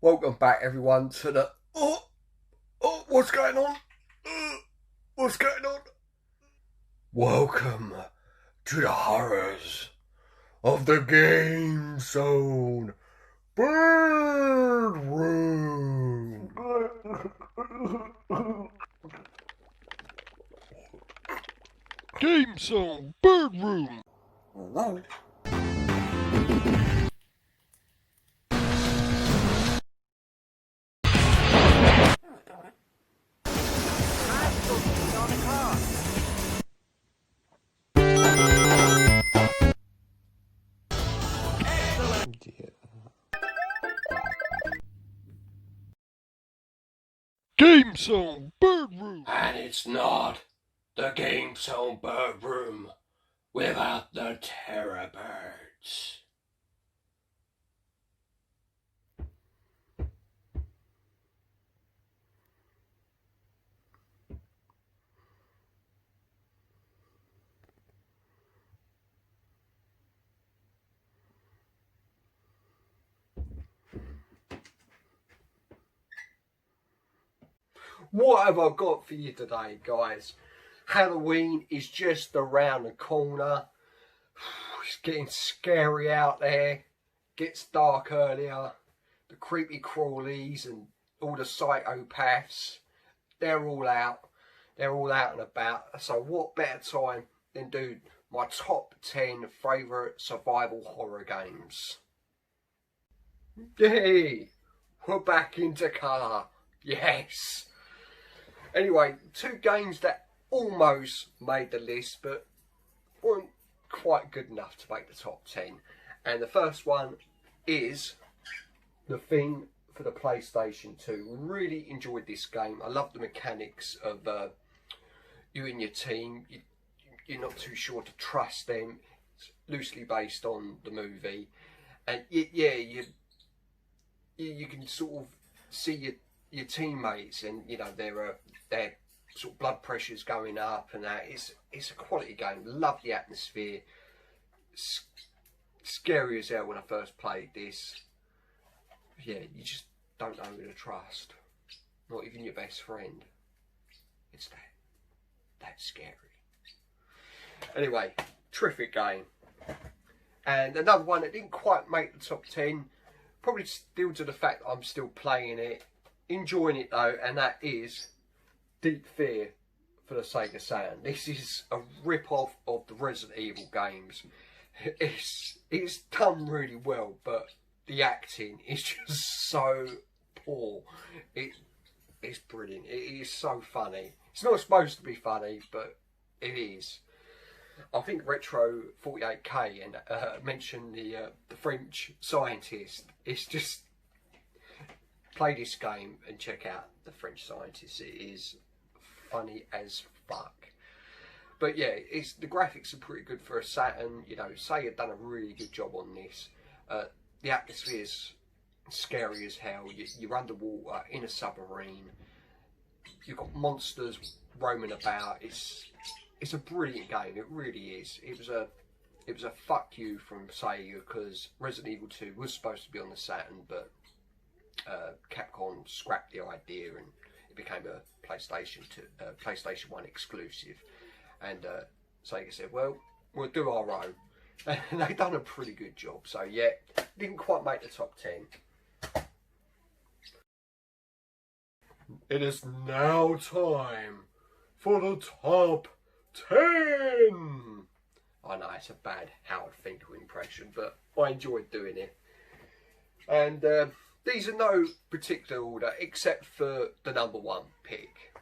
Welcome back, everyone, to the what's going on? What's going on? Welcome to the horrors of the GameZone Birdroom. GameZone Birdroom. Hello. GameZone Birdroom. And it's not the GameZone Birdroom without the terror birds. What have I got for you today, guys? Halloween is just around the corner. It's getting scary out there. Gets dark earlier. The creepy crawlies and all the psychopaths, they're all out. They're all out and about. So what better time than do my top 10 favourite survival horror games. Yay! We're back into colour. Yes! Anyway, two games that almost made the list but weren't quite good enough to make the top 10. And the first one is The Thing for the PlayStation 2. Really enjoyed this game. I love the mechanics of you and your team. You're not too sure to trust them. It's loosely based on the movie. And yeah, you can sort of see your teammates, and you know their sort of blood pressure's going up, and that it's a quality game. Love the atmosphere. Scary as hell when I first played this. Yeah, you just don't know who to trust. Not even your best friend. It's that scary. Anyway, terrific game. And another one that didn't quite make the top 10. Probably still to the fact that I'm still playing it. Enjoying it though, and that is Deep Fear for the Sega Saturn. This is a rip-off of the Resident Evil games. It's done really well, but the acting is just so poor. It's brilliant. It is so funny. It's not supposed to be funny, but it is. I think Retro 48K and mentioned the French scientist. It's just, play this game and check out the French scientist. It is funny as fuck. But yeah, the graphics are pretty good for a Saturn. You know, Sega done a really good job on this. The atmosphere is scary as hell. You're underwater in a submarine. You've got monsters roaming about. It's a brilliant game. It really is. It was a fuck you from Sega, because Resident Evil 2 was supposed to be on the Saturn, but Capcom scrapped the idea and it became a PlayStation 1 exclusive. And Sega said, well, we'll do our own. And they've done a pretty good job. So yeah, didn't quite make the top 10. It is now time for the top 10. I know it's a bad Howard Finkel impression, but I enjoyed doing it. And these are no particular order except for the number 1 pick.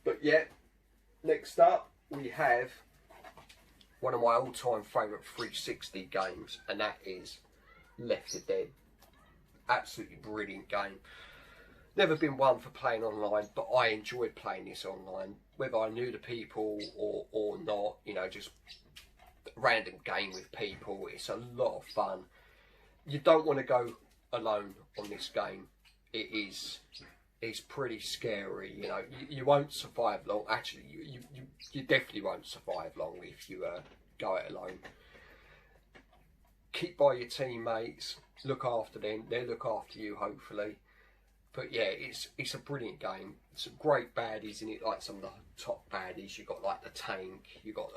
But yeah, next up we have one of my all-time favourite 360 games, and that is Left 4 Dead. Absolutely brilliant game. Never been one for playing online, but I enjoyed playing this online, whether I knew the people or not. You know, just random game with people. It's a lot of fun. You don't want to go alone on this game. It's pretty scary. You know, you won't survive long. Actually, you definitely won't survive long if you go it alone. keep by your teammates, look after them, they'll look after you hopefully. But yeah, it's a brilliant game. Some great baddies in it, like some of the top baddies. You got like the tank, you got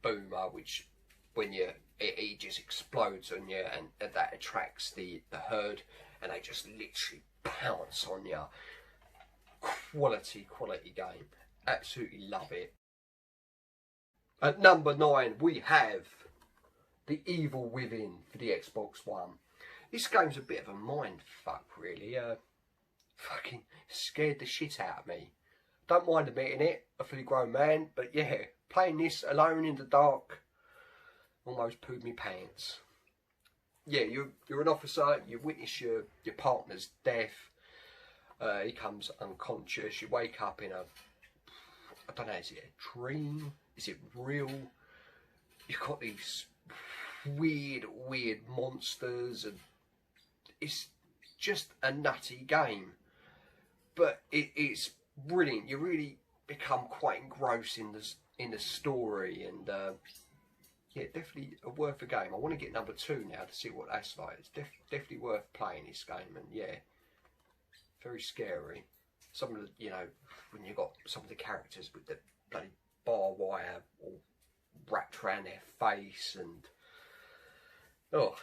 Boomer, which when he just explodes on you, and that attracts the herd, and they just literally pounce on you. Quality game. Absolutely love it. At number 9 we have The Evil Within for the Xbox One. This game's a bit of a mind fuck really. Fucking scared the shit out of me. Don't mind admitting it, a fully grown man, but yeah, playing this alone in the dark almost pooed me pants. Yeah, you're an officer, you witness your partner's death, he comes unconscious, you wake up in I don't know, is it a dream? Is it real? You've got these weird monsters, and it's just a nutty game. But it's brilliant. You really become quite engrossed in the story, and yeah, definitely worth a game. I want to get number 2 now to see what that's like. It's definitely worth playing this game, and yeah, very scary. Some of the, you know, when you got some of the characters with the bloody barbed wire all wrapped around their face, and oh,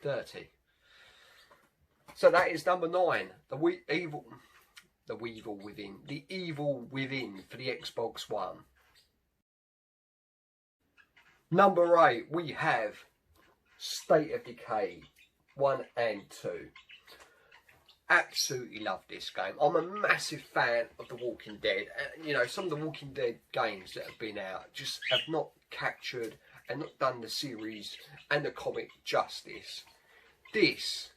dirty. So that is number 9, The Evil Within for the Xbox One. Number 8 we have State of Decay 1 and 2. Absolutely love this game. I'm a massive fan of The Walking Dead. You know, some of the Walking Dead games that have been out just have not captured and not done the series and the comic justice. This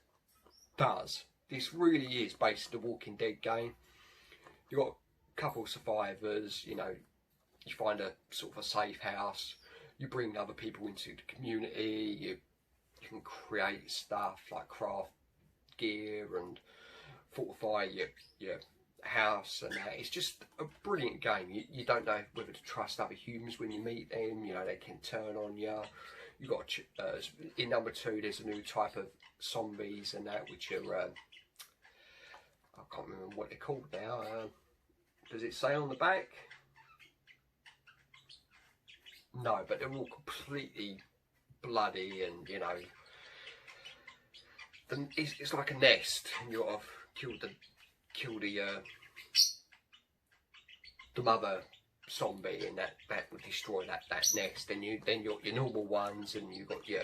does. This really is basically the Walking Dead game. You've got a couple of survivors, you know, you find a sort of a safe house, you bring other people into the community, you can create stuff like craft gear and fortify your house, and that. It's just a brilliant game. You don't know whether to trust other humans when you meet them, you know, they can turn on you. You've got, in number 2 there's a new type of zombies and that, which are, I can't remember what they're called now. Does it say on the back? No, but they're all completely bloody, and you know, it's like a nest, and you got to kill the mother zombie, and that would destroy that nest. Then you got your normal ones, and you got your,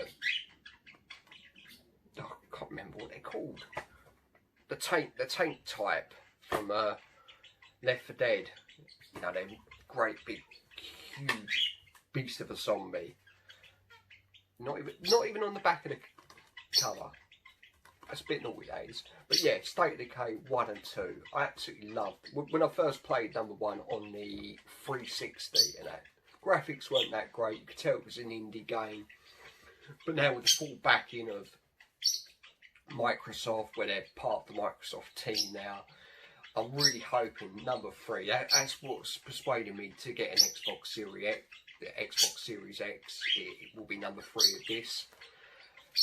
I can't remember what they're called. The tank type from Left 4 Dead. You know, they're great big huge beast of a zombie. Not even on the back of the cover. That's a bit naughty days. But yeah, State of Decay 1 and 2. I absolutely loved. When I first played number 1 on the 360 and that, graphics weren't that great. You could tell it was an indie game. But now with the full backing of Microsoft, where they're part of the Microsoft team now, I'm really hoping number 3, that's what's persuading me to get an Xbox Series X. The Xbox Series X, it will be number 3 of this.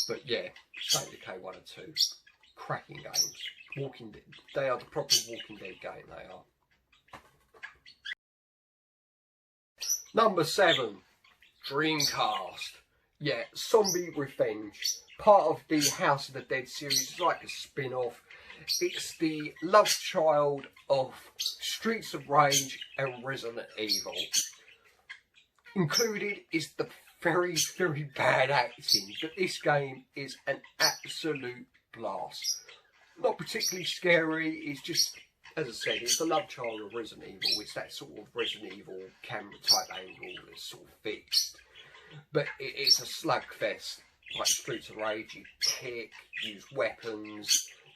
But yeah, State of Decay 1 and 2, cracking games. Walking Dead, they are the proper Walking Dead game, they are. Number 7, Dreamcast. Yeah, Zombie Revenge, part of the House of the Dead series. It's like a spin-off. It's the love child of Streets of Rage and Resident Evil. Included is the very bad acting, but this game is an absolute blast. Not particularly scary, it's just, as I said, it's the love child of Resident Evil. It's that sort of Resident Evil camera type angle that's sort of fixed. But it's a slugfest, like Streets of Rage. You kick, use weapons,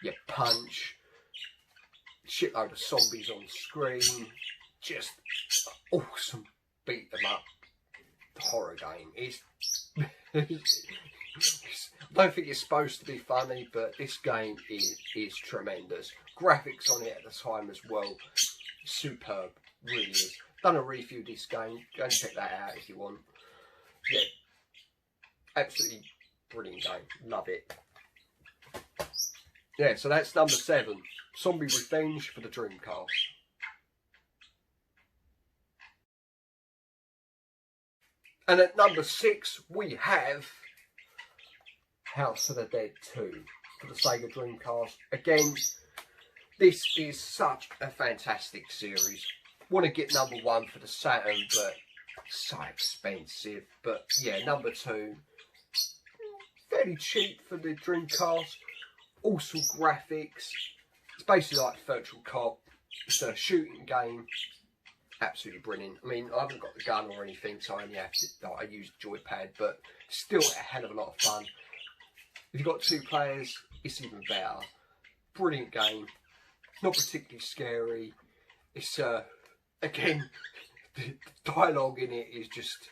you punch, shitload of zombies on screen. Just awesome beat them up horror game. I don't think it's supposed to be funny, but this game is tremendous. Graphics on it at the time as well, superb, really is. Done a review of this game, go and check that out if you want. Yeah, Absolutely brilliant game. Love it. Yeah, so that's number 7. Zombie Revenge for the Dreamcast. And at number 6, we have House of the Dead 2 for the Sega Dreamcast. Again, this is such a fantastic series. Want to get number 1 for the Saturn, but it's so expensive. But yeah, number 2, fairly cheap for the Dreamcast. Awesome graphics. It's basically like Virtual Cop. It's a shooting game. Absolutely brilliant. I mean, I haven't got the gun or anything, so I only have to, I use the joypad, but still a hell of a lot of fun. If you've got 2 players, it's even better. Brilliant game. Not particularly scary. It's again, the dialogue in it is just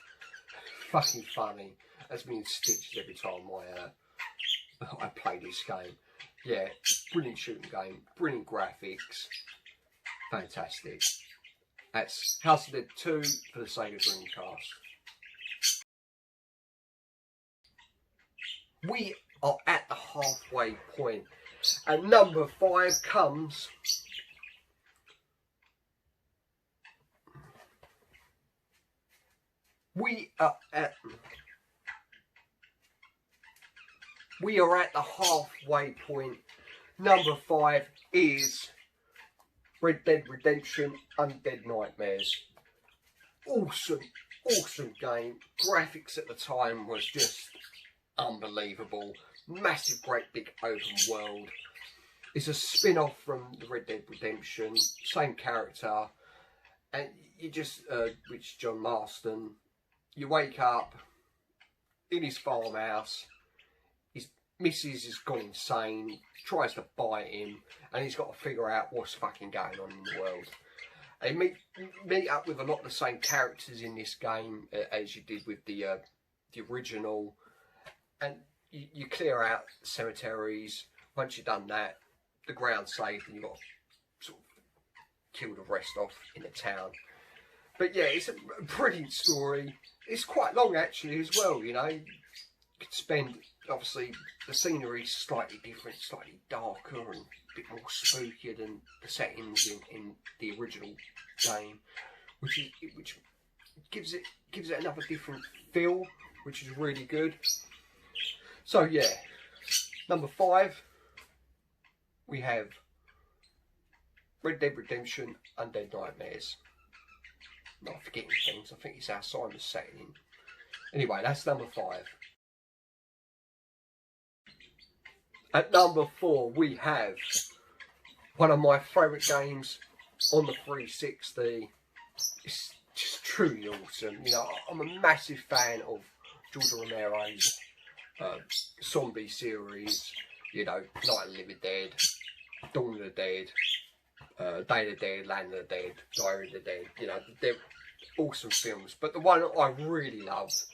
fucking funny. That's me in stitches every time I play this game. Yeah, brilliant shooting game, brilliant graphics, fantastic. That's House of the Dead 2 for the Sega Dreamcast. We are at the halfway point. And number 5 comes We are at the halfway point. Number 5 is Red Dead Redemption Undead Nightmares. Awesome game. Graphics at the time was just unbelievable. Massive, great big open world. It's a spin-off from the Red Dead Redemption. Same character. And you just, which John Marston, you wake up in his farmhouse. His missus has gone insane, tries to bite him, and he's got to figure out what's fucking going on in the world. And meet up with a lot of the same characters in this game as you did with the original, and you clear out cemeteries. Once you've done that, the ground's safe, and you've got to sort of kill the rest off in the town. But yeah, it's a brilliant story. It's quite long actually as well, you know. You could spend, obviously, the scenery's slightly different, slightly darker and a bit more spookier than the settings in the original game, which gives it another different feel, which is really good. So yeah, number 5, we have Red Dead Redemption Undead Nightmares. Not forgetting things, I think it's our Simon's setting in. Anyway, that's number 5. At number 4, we have one of my favourite games on the 360. It's just truly awesome. You know, I'm a massive fan of George Romero's zombie series. You know, Night of the Living Dead, Dawn of the Dead, Day of the Dead, Land of the Dead, Diary of the Dead. You know, they're awesome films. But the one that I really loved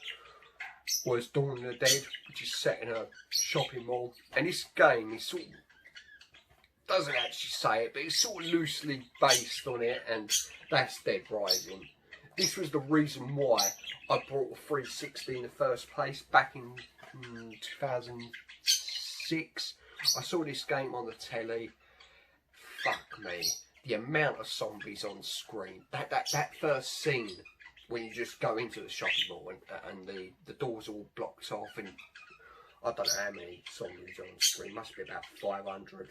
was Dawn of the Dead, which is set in a shopping mall. And this game is sort of, doesn't actually say it, but it's sort of loosely based on it, and that's Dead Rising. This was the reason why I bought a 360 in the first place back in 2006. I saw this game on the telly. Fuck me, the amount of zombies on screen. That first scene when you just go into the shopping mall and the doors are all blocked off, and I don't know how many zombies are on screen. Must be about 500.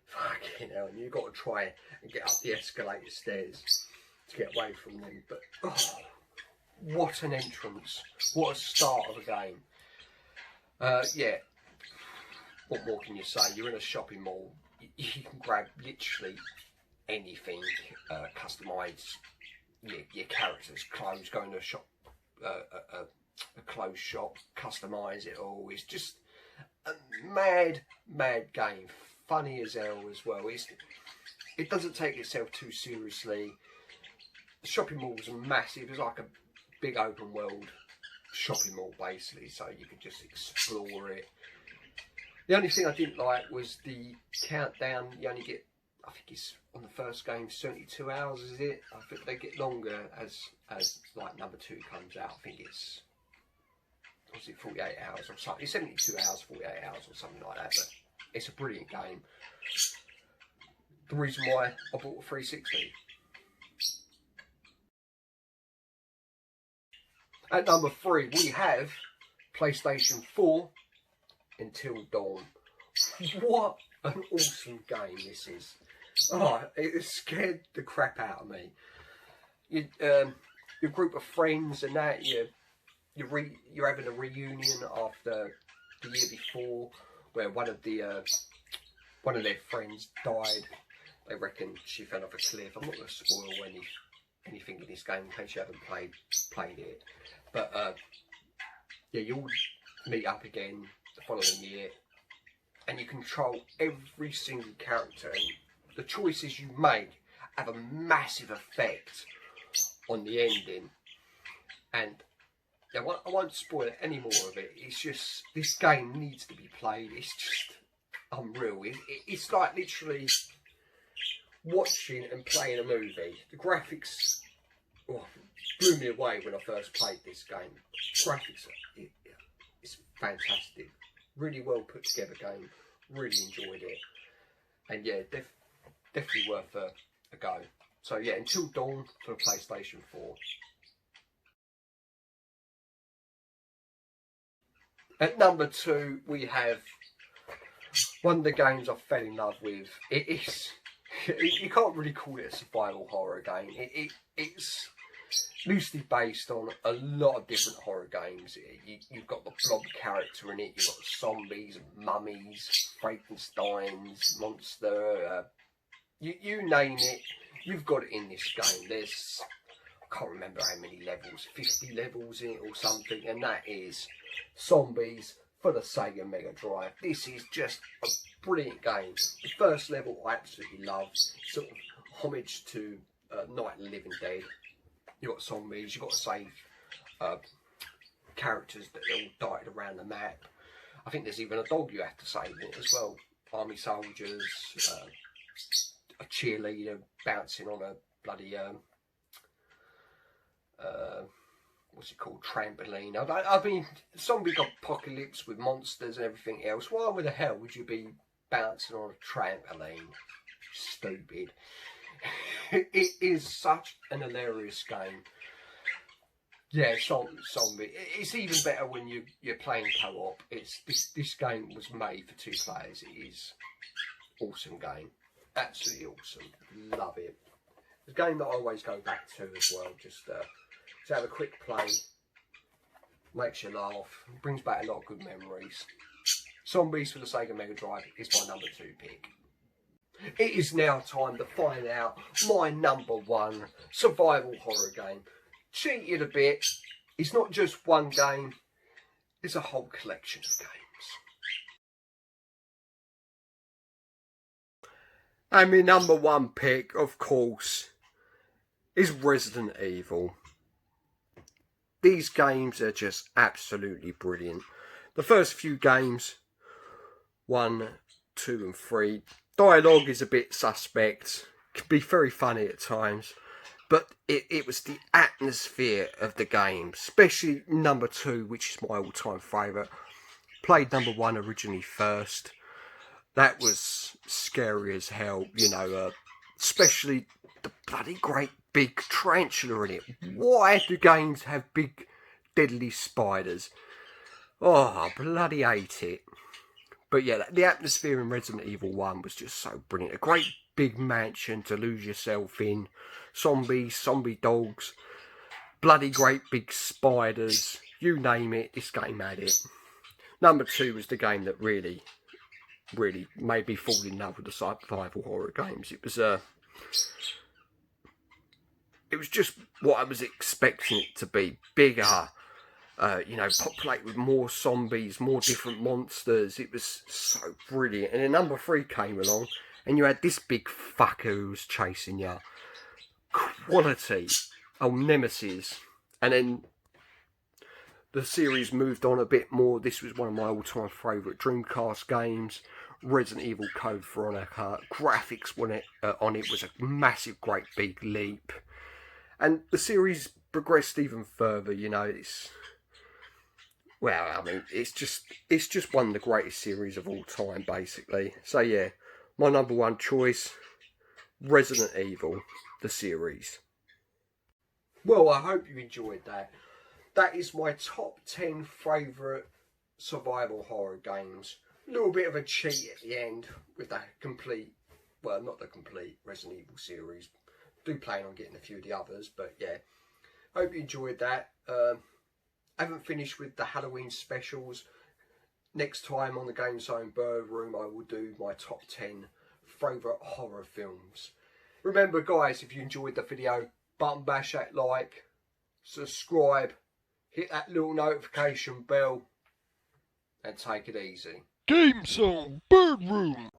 Fucking hell, and you've got to try and get up the escalator stairs to get away from them. But oh, what an entrance! What a start of a game. Yeah. What more can you say? You're in a shopping mall. You can grab literally anything, customise your character's clothes, go into a shop, a clothes shop, customise it all. It's just a mad game. Funny as hell as well. It doesn't take itself too seriously. The shopping malls are massive. It's like a big open world shopping mall basically, so you can just explore it. The only thing I didn't like was the countdown. You only get, I think it's on the first game, 72 hours, is it? I think they get longer as like number 2 comes out. I think it's was it 48 hours or something? It's 72 hours, 48 hours or something like that. But it's a brilliant game. The reason why I bought a 360. At number 3, we have PlayStation 4 Until Dawn. What an awesome game this is. Oh, it scared the crap out of me. Your group of friends and that, you're having a reunion after the year before, where one of their friends died. They reckon she fell off a cliff. I'm not going to spoil anything in this game in case you haven't played it. But yeah, you all meet up again the following year, and you control every single character. And the choices you make have a massive effect on the ending. And yeah, I won't spoil any more of it. It's just, this game needs to be played. It's just unreal. It's like literally watching and playing a movie. The graphics blew me away when I first played this game. Graphics, it's fantastic. Really well put together game. Really enjoyed it. And yeah, definitely worth a go. So yeah, Until Dawn for the PlayStation 4. At number 2, we have one of the games I fell in love with. You can't really call it a survival horror game. It's loosely based on a lot of different horror games. You've got the blob character in it, you've got zombies, mummies, Frankensteins, monster, you name it, you've got it in this game. There's, I can't remember how many levels, 50 levels in it or something, and that is Zombies for the Sega Mega Drive. This is just a brilliant game. The first level I absolutely love, sort of homage to Night of the Living Dead. You've got zombies, you've got to save characters that all died around the map. I think there's even a dog you have to save in it as well. Army soldiers, a cheerleader bouncing on a bloody what's it called, trampoline. I mean, zombie apocalypse with monsters and everything else. Why the hell would you be bouncing on a trampoline? Stupid. It is such an hilarious game. Yeah, zombie. It's even better when you're playing co-op. This game was made for 2 players. It is awesome game. Absolutely awesome. Love it. It's a game that I always go back to as well. Just to have a quick play. Makes you laugh. Brings back a lot of good memories. Zombies for the Sega Mega Drive is my number 2 pick. It is now time to find out my number 1 survival horror game. Cheated a bit. It's not just one game. It's a whole collection of games. And my number 1 pick, of course, is Resident Evil. These games are just absolutely brilliant. The first few games, 1, 2 and 3, dialogue is a bit suspect, can be very funny at times, but it was the atmosphere of the game, especially number 2, which is my all-time favourite. Played number 1 originally first. That was scary as hell, you know, especially the bloody great big tarantula in it. Why do games have big deadly spiders? Oh, I bloody hate it. But yeah, the atmosphere in Resident Evil 1 was just so brilliant. A great big mansion to lose yourself in. Zombies, zombie dogs, bloody great big spiders. You name it, this game had it. Number 2 was the game that really made me fall in love with the survival horror games. It was just what I was expecting it to be. Bigger, you know, populated with more zombies, more different monsters. It was so brilliant. And then number 3 came along, and you had this big fucker who was chasing you. Quality. Oh, Nemesis. And then the series moved on a bit more. This was one of my all-time favourite Dreamcast games. Resident Evil Code Veronica. Graphics on it was a massive, great big leap. And the series progressed even further, you know. well, I mean, it's just one of the greatest series of all time, basically. So yeah, my number one choice, Resident Evil, the series. Well, I hope you enjoyed that. That is my top 10 favourite survival horror games. A little bit of a cheat at the end with the complete, well, not the complete Resident Evil series. Do plan on getting a few of the others, but yeah. Hope you enjoyed that. I haven't finished with the Halloween specials. Next time on the GameZone Birdroom, I will do my top 10 favourite horror films. Remember, guys, if you enjoyed the video, button bash that like, subscribe, hit that little notification bell, and take it easy. GameZone Birdroom.